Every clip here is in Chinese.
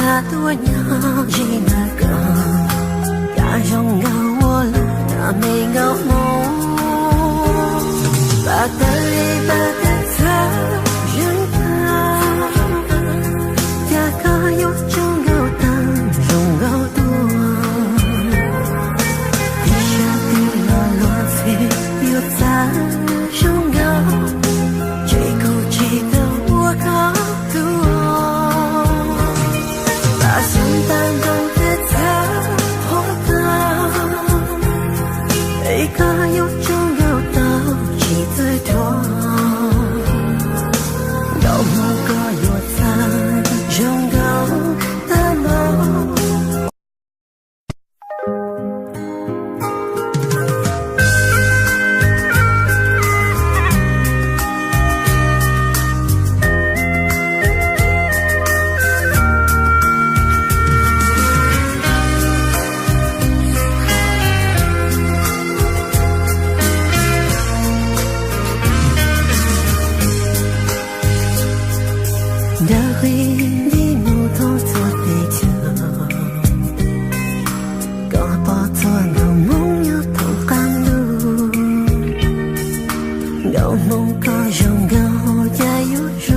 他多样几那个，他拥有我了，他没有梦，把的爱把的他人的，他可有中有的中有多，地下的落落最有在中有，最孤寂的我高度。心淡中的他活的，一个有中有到几最多，有某个有在中有的梦。的回忆里目光做对策，搞不错的梦有同甘露，有梦个拥有也有种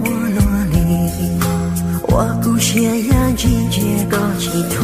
我落里，我不屑让季节够寄托。